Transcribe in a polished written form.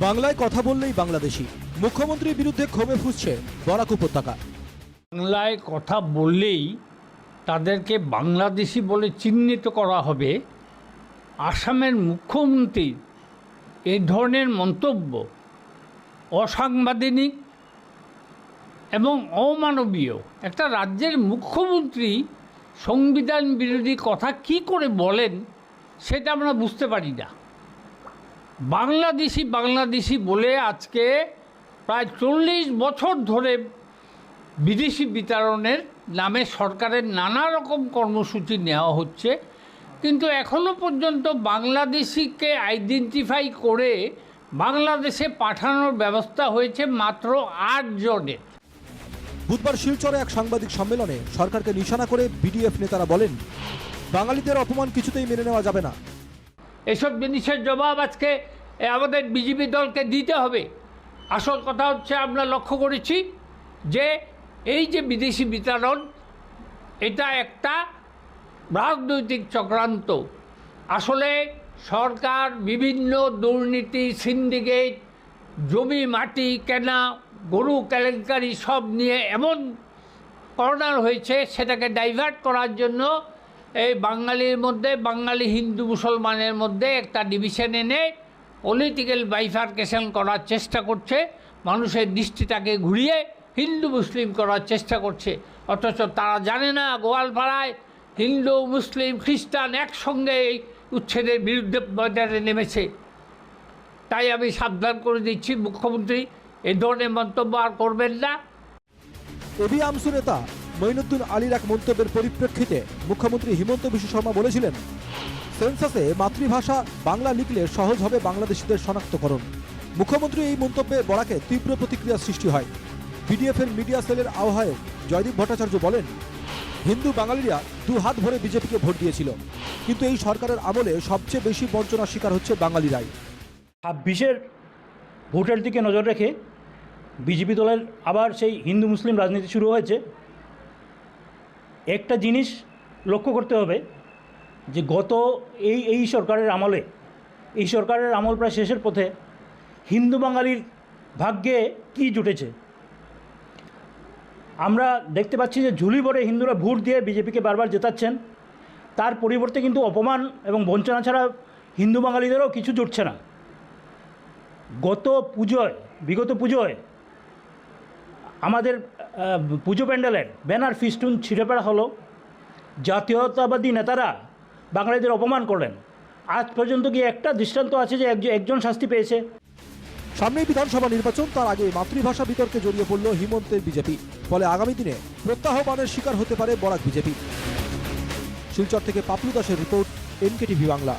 বাংলায় কথা বললেই বাংলাদেশি, মুখ্যমন্ত্রীর বিরুদ্ধে ক্ষোভে ফুঁসছে বরাক উপত্যকা। বাংলায় কথা বললেই তাদেরকে বাংলাদেশি বলে চিহ্নিত করা হবে। আসামের মুখ্যমন্ত্রীর এই ধরনের মন্তব্য অসাংবিধানিক এবং অমানবীয়। একটা রাজ্যের মুখ্যমন্ত্রী সংবিধান বিরোধী কথা কি করে বলেন সেটা আমরা বুঝতে পারি না। বাংলাদেশি বলে আজকে প্রায় 40 বছর ধরে বিদেশি বিতাড়নের নামে সরকারের নানা রকম কর্মসূচি নেওয়া হচ্ছে, কিন্তু এখনও পর্যন্ত বাংলাদেশিকে আইডেন্টিফাই করে বাংলাদেশে পাঠানোর ব্যবস্থা হয়েছে মাত্র 8 জনের। বুধবার শিলচরে এক সাংবাদিক সম্মেলনে সরকারকে নিশানা করে বিডিএফ নেতারা বলেন, বাঙালিদের অপমান কিছুতেই মেনে নেওয়া যাবে না। এসব জিনিসের জবাব আজকে আমাদের বিজেপি দলকে দিতে হবে। আসল কথা হচ্ছে, আমরা লক্ষ্য করেছি যে এই যে বিদেশি বিতাড়ন, এটা একটা রাজনৈতিক চক্রান্ত। আসলে সরকার বিভিন্ন দুর্নীতি, সিন্ডিকেট, জমি মাটি কেনা, গরু কেলেঙ্কারি সব নিয়ে এমন কর্নার হয়েছে, সেটাকে ডাইভার্ট করার জন্য এই বাঙালির মধ্যে, বাঙালি হিন্দু মুসলমানের মধ্যে একটা ডিভিশন এনে পলিটিক্যাল বাইফার্কেশন করার চেষ্টা করছে। মানুষের দৃষ্টিটাকে ঘুরিয়ে হিন্দু মুসলিম করার চেষ্টা করছে, অথচ তারা জানে না গোয়ালপাড়ায় হিন্দু মুসলিম খ্রিস্টান একসঙ্গে এই উচ্ছেদের বিরুদ্ধে ময়দানে নেমেছে। তাই আমি সাবধান করে দিচ্ছি, মুখ্যমন্ত্রী এই ধরনের মন্তব্য আর করবেন না। এবি আমসু নেতা মঈনুদ্দিন আলীর এক মন্তব্যের পরিপ্রেক্ষিতে মুখ্যমন্ত্রী হিমন্ত বিশ্ব শর্মা বলেছিলেন, সেন্সাসে মাতৃভাষা বাংলা লিখলে সহজ হবে বাংলাদেশিদের শনাক্তকরণ। মুখ্যমন্ত্রী এই মন্তব্যে বরাকে তীব্র প্রতিক্রিয়া সৃষ্টি হয়। বিডিএফের মিডিয়া সেলের আহ্বায়ক জয়দীপ ভট্টাচার্য বলেন, হিন্দু বাঙালিরা 2 হাত ভরে বিজেপিকে ভোট দিয়েছিল, কিন্তু এই সরকারের আমলে সবচেয়ে বেশি বঞ্চনার শিকার হচ্ছে বাঙালিরাই। 26-এর ভোটের দিকে নজর রেখে বিজেপি দলের আবার সেই হিন্দু মুসলিম রাজনীতি শুরু হয়েছে। একটা জিনিস লক্ষ্য করতে হবে যে গত এই সরকারের আমলে, এই সরকারের আমল প্রায় শেষের পথে, হিন্দু বাঙালির ভাগ্যে কি জুটেছে। আমরা দেখতে পাচ্ছি যে ঝুলি ভরে হিন্দুরা ভোট দিয়ে বিজেপিকে বারবার জেতাচ্ছেন, তার পরিবর্তে কিন্তু অপমান এবং বঞ্চনা ছাড়া হিন্দু বাঙালিদেরও কিছু জুটছে না। বিগত পুজোয় আমাদের পুজো প্যান্ডেলের ব্যানার ফিস্টুন ছিঁড়ে ফেলা হলো, জাতীয়তাবাদী নেতারা বাঙালিদের অপমান করলেন। আজ পর্যন্ত কি একটা দৃষ্টান্ত আছে যে একজন শাস্তি পেয়েছে? সামনেই বিধানসভা নির্বাচন, তার আগে মাতৃভাষা বিতর্কে জড়িয়ে পড়ল হিমন্তের বিজেপি। ফলে আগামী দিনে প্রত্যাহ্বানের শিকার হতে পারে বরাক বিজেপি। শিলচর থেকে পাপলু দাসের রিপোর্ট, NKTV বাংলা।